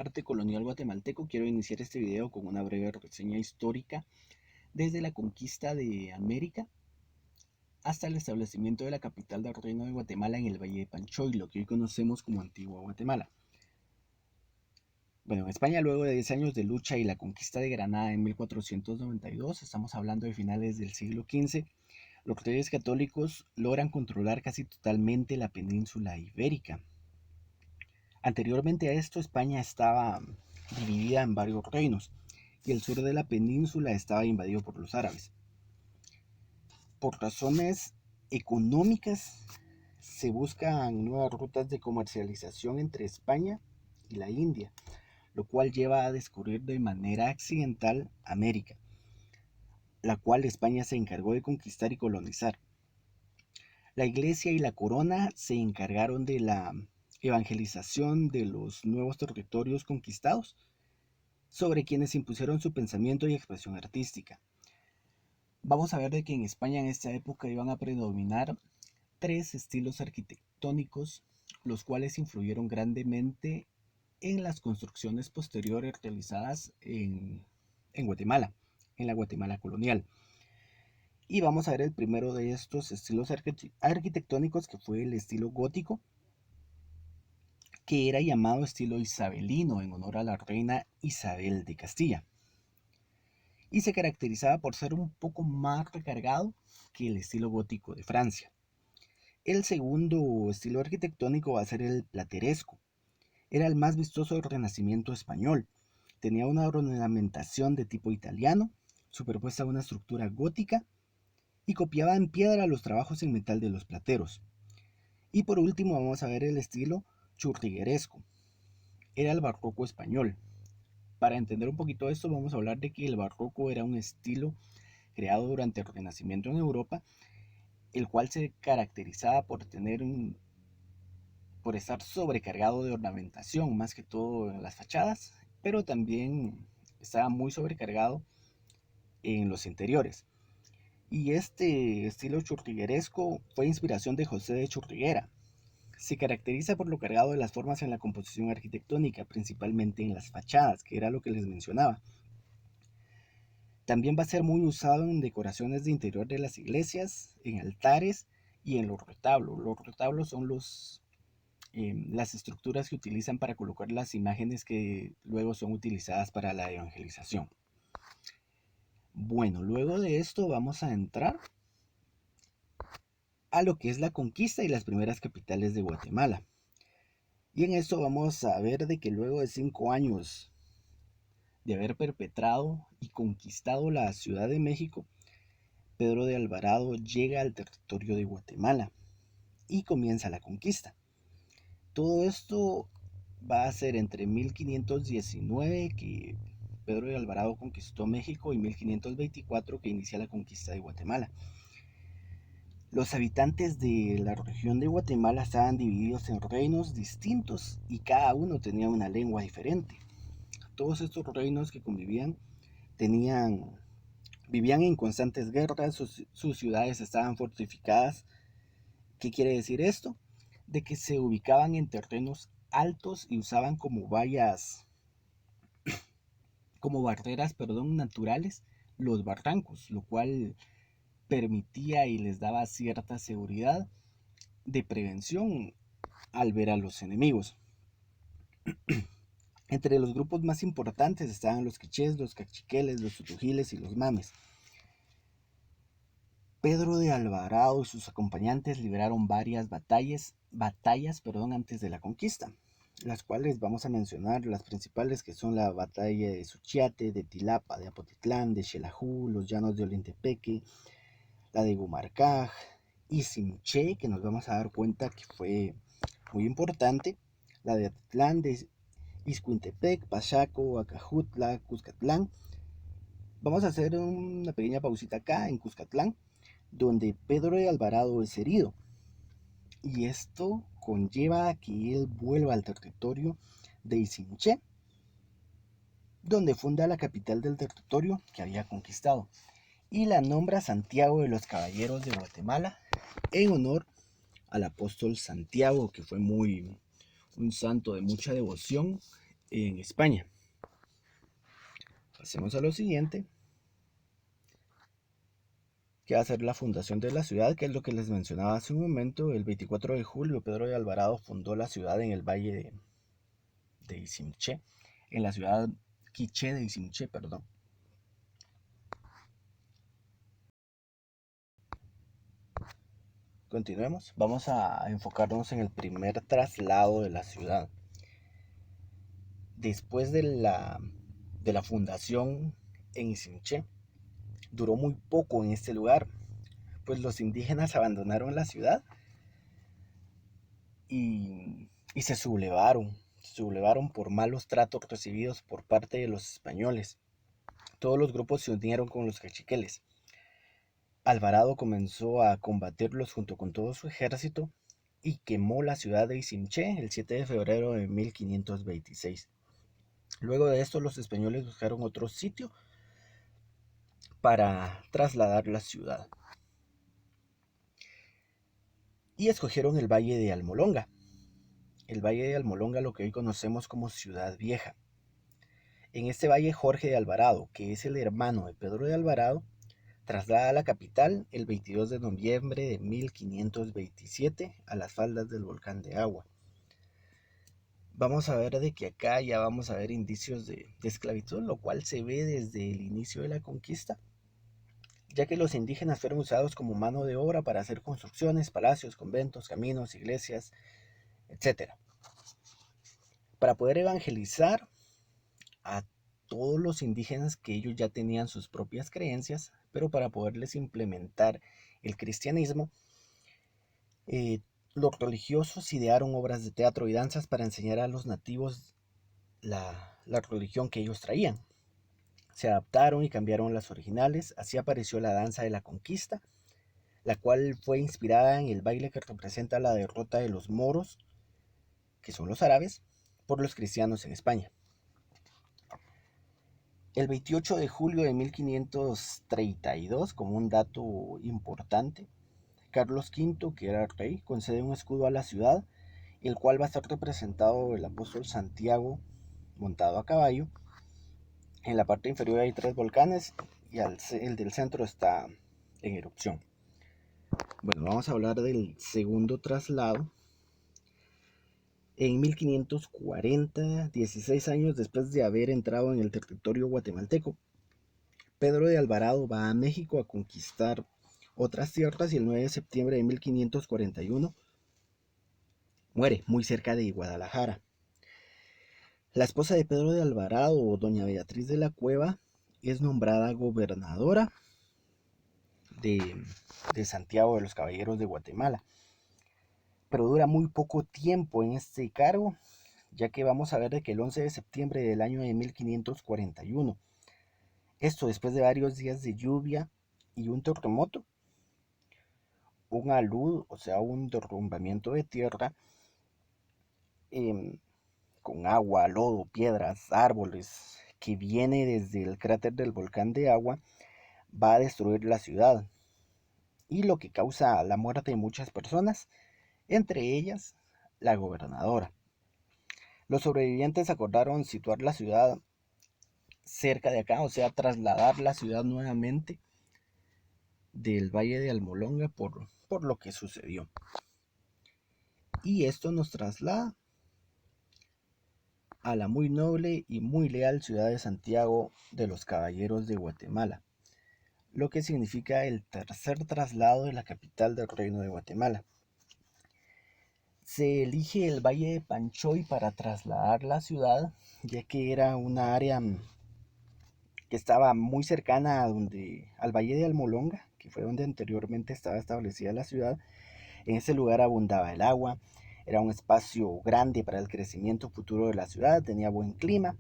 Arte colonial guatemalteco. Quiero iniciar este video con una breve reseña histórica desde la conquista de América hasta el establecimiento de la capital del Reino de Guatemala en el Valle de Panchoy, lo que hoy conocemos como Antigua Guatemala. Bueno, en España, luego de 10 años de lucha y la conquista de Granada en 1492, estamos hablando de finales del siglo XV, los reyes católicos logran controlar casi totalmente la península ibérica. Anteriormente a esto, España estaba dividida en varios reinos y el sur de la península estaba invadido por los árabes. Por razones económicas, se buscan nuevas rutas de comercialización entre España y la India, lo cual lleva a descubrir de manera accidental América, la cual España se encargó de conquistar y colonizar. La iglesia y la corona se encargaron de la evangelización de los nuevos territorios conquistados, sobre quienes impusieron su pensamiento y expresión artística. Vamos a ver de que en España en esta época iban a predominar tres estilos arquitectónicos, los cuales influyeron grandemente en las construcciones posteriores realizadas en Guatemala, en la Guatemala colonial. Y vamos a ver el primero de estos estilos arquitectónicos, que fue el estilo gótico, que era llamado estilo isabelino en honor a la reina Isabel de Castilla, y se caracterizaba por ser un poco más recargado que el estilo gótico de Francia. El segundo estilo arquitectónico va a ser el plateresco. Era el más vistoso del Renacimiento español. Tenía una ornamentación de tipo italiano, superpuesta a una estructura gótica, y copiaba en piedra los trabajos en metal de los plateros. Y por último vamos a ver el estilo churrigueresco. Era el barroco español. Para entender un poquito esto, vamos a hablar de que el barroco era un estilo creado durante el Renacimiento en Europa, el cual se caracterizaba por estar sobrecargado de ornamentación, más que todo en las fachadas, pero también estaba muy sobrecargado en los interiores. Y este estilo churrigueresco fue inspiración de José de Churriguera. Se caracteriza por lo cargado de las formas en la composición arquitectónica, principalmente en las fachadas, que era lo que les mencionaba. También va a ser muy usado en decoraciones de interior de las iglesias, en altares y en los retablos. Los retablos son las estructuras que utilizan para colocar las imágenes que luego son utilizadas para la evangelización. Bueno, luego de esto vamos a entrar a lo que es la conquista y las primeras capitales de Guatemala. Y en esto vamos a ver de que luego de 5 años de haber perpetrado y conquistado la Ciudad de México, Pedro de Alvarado llega al territorio de Guatemala y comienza la conquista. Todo esto va a ser entre 1519, que Pedro de Alvarado conquistó México, y 1524, que inicia la conquista de Guatemala. Los habitantes de la región de Guatemala estaban divididos en reinos distintos y cada uno tenía una lengua diferente. Todos estos reinos que convivían vivían en constantes guerras, sus ciudades estaban fortificadas. ¿Qué quiere decir esto? De que se ubicaban en terrenos altos y usaban como barreras, naturales, los barrancos, lo cual permitía y les daba cierta seguridad de prevención al ver a los enemigos. Entre los grupos más importantes estaban los quichés, los cachiqueles, los tutugiles y los mames. Pedro de Alvarado y sus acompañantes libraron varias batallas antes de la conquista, las cuales vamos a mencionar las principales, que son la batalla de Suchiate, de Tilapa, de Apotitlán, de Xelajú, los llanos de Olintepeque, la de Gumarcaj y Simché, que nos vamos a dar cuenta que fue muy importante, la de Atitlán, de Izcuintepec, Pachaco, Acajutla, Cuscatlán. Vamos a hacer una pequeña pausita acá en Cuscatlán, donde Pedro de Alvarado es herido. Y esto conlleva a que él vuelva al territorio de Isimché, donde funda la capital del territorio que había conquistado, y la nombra Santiago de los Caballeros de Guatemala, en honor al apóstol Santiago, que fue un santo de mucha devoción en España. Pasemos a lo siguiente, que va a ser la fundación de la ciudad, que es lo que les mencionaba hace un momento. El 24 de julio, Pedro de Alvarado fundó la ciudad en el valle de Isimché, en la ciudad quiché de Isimché, perdón. Continuemos, vamos a enfocarnos en el primer traslado de la ciudad. Después de la fundación en Isimché, duró muy poco en este lugar, pues los indígenas abandonaron la ciudad y se sublevaron por malos tratos recibidos por parte de los españoles. Todos los grupos se unieron con los caciqueles. Alvarado comenzó a combatirlos junto con todo su ejército y quemó la ciudad de Isimché el 7 de febrero de 1526. Luego de esto, los españoles buscaron otro sitio para trasladar la ciudad y escogieron el Valle de Almolonga. El Valle de Almolonga, lo que hoy conocemos como Ciudad Vieja. En este valle, Jorge de Alvarado, que es el hermano de Pedro de Alvarado, traslada a la capital el 22 de noviembre de 1527 a las faldas del volcán de Agua. Vamos a ver de que acá ya vamos a ver indicios de esclavitud, lo cual se ve desde el inicio de la conquista, ya que los indígenas fueron usados como mano de obra para hacer construcciones, palacios, conventos, caminos, iglesias, etc. Para poder evangelizar a todos los indígenas, que ellos ya tenían sus propias creencias, pero para poderles implementar el cristianismo, los religiosos idearon obras de teatro y danzas para enseñar a los nativos la religión que ellos traían. Se adaptaron y cambiaron las originales. Así apareció la danza de la conquista, la cual fue inspirada en el baile que representa la derrota de los moros, que son los árabes, por los cristianos en España. El 28 de julio de 1532, como un dato importante, Carlos V, que era rey, concede un escudo a la ciudad, el cual va a estar representado el apóstol Santiago montado a caballo. En la parte inferior hay 3 volcanes y el del centro está en erupción. Bueno, vamos a hablar del segundo traslado. En 1540, 16 años después de haber entrado en el territorio guatemalteco, Pedro de Alvarado va a México a conquistar otras tierras y el 9 de septiembre de 1541 muere muy cerca de Guadalajara. La esposa de Pedro de Alvarado, doña Beatriz de la Cueva, es nombrada gobernadora de Santiago de los Caballeros de Guatemala, pero dura muy poco tiempo en este cargo, ya que vamos a ver de que el 11 de septiembre del año de 1541, esto después de varios días de lluvia y un terremoto, un alud, o sea, un derrumbamiento de tierra, con agua, lodo, piedras, árboles, que viene desde el cráter del volcán de Agua, va a destruir la ciudad, y lo que causa la muerte de muchas personas, entre ellas la gobernadora. Los sobrevivientes acordaron situar la ciudad cerca de acá, o sea, trasladar la ciudad nuevamente del Valle de Almolonga por lo que sucedió. Y esto nos traslada a la muy noble y muy leal ciudad de Santiago de los Caballeros de Guatemala, lo que significa el tercer traslado de la capital del Reino de Guatemala. Se elige el Valle de Panchoy para trasladar la ciudad, ya que era una área que estaba muy cercana al Valle de Almolonga, que fue donde anteriormente estaba establecida la ciudad. En ese lugar abundaba el agua, era un espacio grande para el crecimiento futuro de la ciudad, tenía buen clima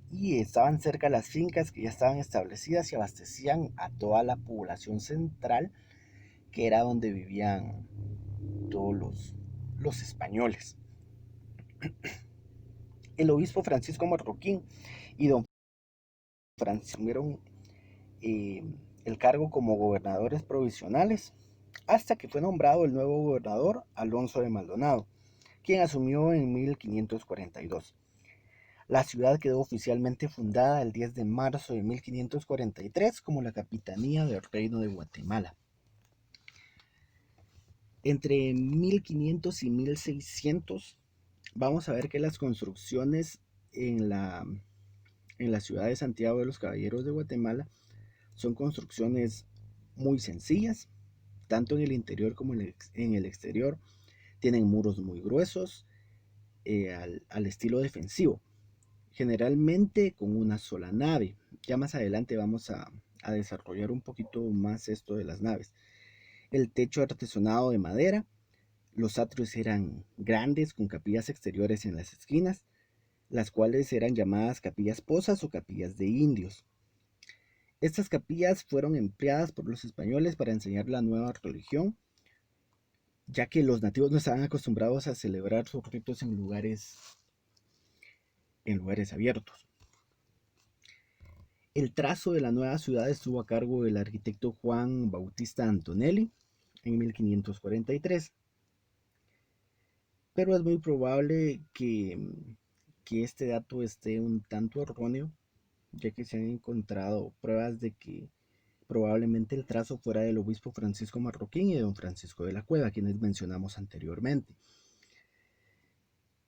y estaban cerca las fincas que ya estaban establecidas y abastecían a toda la población central, que era donde vivían todos los españoles. El obispo Francisco Marroquín y don Francisco asumieron el cargo como gobernadores provisionales hasta que fue nombrado el nuevo gobernador Alonso de Maldonado, quien asumió en 1542. La ciudad quedó oficialmente fundada el 10 de marzo de 1543 como la Capitanía del Reino de Guatemala. Entre 1500 y 1600 vamos a ver que las construcciones en la ciudad de Santiago de los Caballeros de Guatemala son construcciones muy sencillas, tanto en el interior como en el exterior. Tienen muros muy gruesos, al estilo defensivo, generalmente con una sola nave. Ya más adelante vamos a desarrollar un poquito más esto de las naves. El techo artesonado de madera, los atrios eran grandes con capillas exteriores en las esquinas, las cuales eran llamadas capillas posas o capillas de indios. Estas capillas fueron empleadas por los españoles para enseñar la nueva religión, ya que los nativos no estaban acostumbrados a celebrar sus ritos en lugares abiertos. El trazo de la nueva ciudad estuvo a cargo del arquitecto Juan Bautista Antonelli en 1543, pero es muy probable que este dato esté un tanto erróneo, ya que se han encontrado pruebas de que probablemente el trazo fuera del obispo Francisco Marroquín y de don Francisco de la Cueva, quienes mencionamos anteriormente.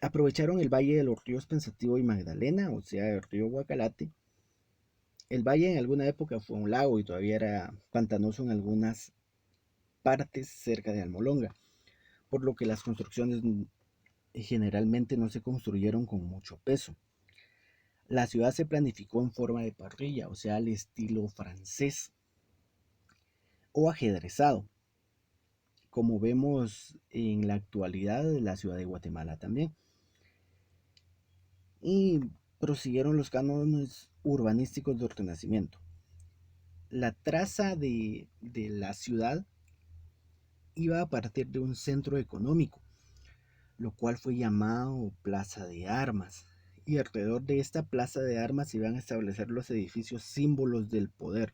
Aprovecharon el valle de los ríos Pensativo y Magdalena, o sea, el río Guacalate. El valle en alguna época fue un lago y todavía era pantanoso en algunas partes cerca de Almolonga, por lo que las construcciones generalmente no se construyeron con mucho peso. La ciudad se planificó en forma de parrilla, o sea, al estilo francés o ajedrezado, como vemos en la actualidad de la ciudad de Guatemala también. Y prosiguieron los cánones urbanísticos del Renacimiento. La traza de la ciudad iba a partir de un centro económico, lo cual fue llamado Plaza de Armas. Y alrededor de esta Plaza de Armas se iban a establecer los edificios símbolos del poder,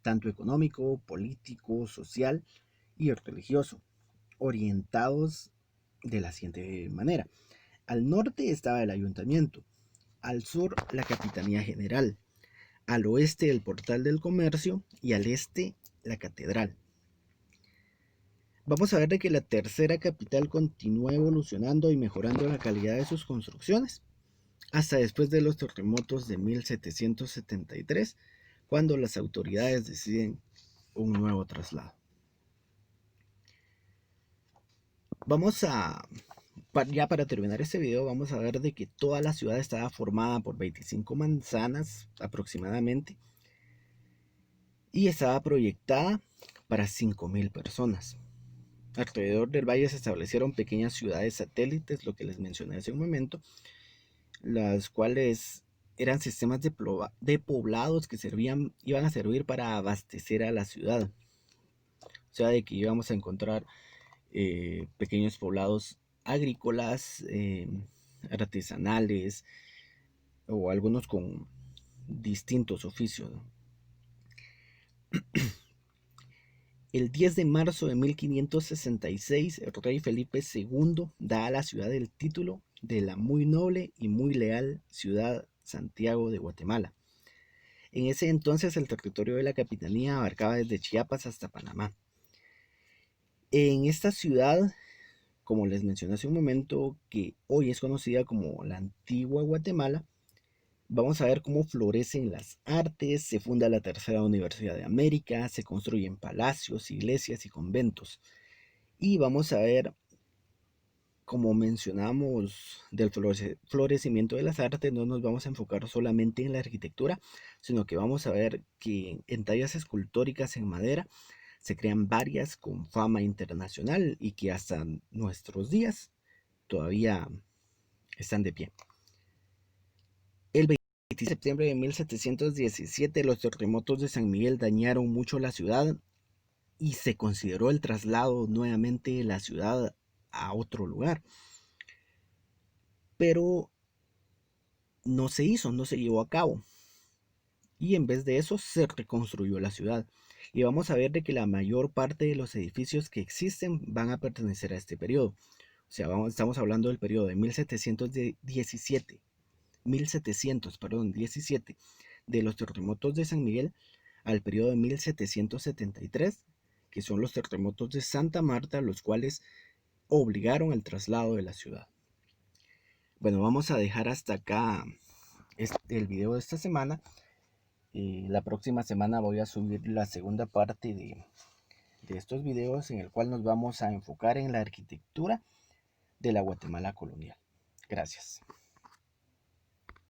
tanto económico, político, social y religioso, orientados de la siguiente manera. Al norte estaba el ayuntamiento, al sur la Capitanía General, al oeste el Portal del Comercio y al este la Catedral. Vamos a ver de que la tercera capital continúa evolucionando y mejorando la calidad de sus construcciones, hasta después de los terremotos de 1773, cuando las autoridades deciden un nuevo traslado. Vamos a, ya para terminar este video, vamos a ver de que toda la ciudad estaba formada por 25 manzanas aproximadamente y estaba proyectada para 5.000 personas. Alrededor del valle se establecieron pequeñas ciudades satélites, lo que les mencioné hace un momento, las cuales eran sistemas de poblados que iban a servir para abastecer a la ciudad. O sea, de que íbamos a encontrar pequeños poblados agrícolas, artesanales o algunos con distintos oficios, ¿no? El 10 de marzo de 1566, el rey Felipe II da a la ciudad el título de la muy noble y muy leal ciudad Santiago de Guatemala. En ese entonces el territorio de la capitanía abarcaba desde Chiapas hasta Panamá. En esta ciudad, como les mencioné hace un momento, que hoy es conocida como la antigua Guatemala, vamos a ver cómo florecen las artes, se funda la tercera universidad de América, se construyen palacios, iglesias y conventos. Y vamos a ver, como mencionamos, del florecimiento de las artes, no nos vamos a enfocar solamente en la arquitectura, sino que vamos a ver que en tallas escultóricas en madera se crean varias con fama internacional y que hasta nuestros días todavía están de pie. El 27 de septiembre de 1717 los terremotos de San Miguel dañaron mucho la ciudad y se consideró el traslado nuevamente de la ciudad a otro lugar. Pero no se hizo, no se llevó a cabo. Y en vez de eso se reconstruyó la ciudad. Y vamos a ver de que la mayor parte de los edificios que existen van a pertenecer a este periodo. O sea, estamos hablando del periodo de 1717 1717 de los terremotos de San Miguel al periodo de 1773, que son los terremotos de Santa Marta, los cuales obligaron al traslado de la ciudad. Bueno, vamos a dejar hasta acá el video de esta semana. La próxima semana voy a subir la segunda parte de estos videos, en el cual nos vamos a enfocar en la arquitectura de la Guatemala colonial. Gracias.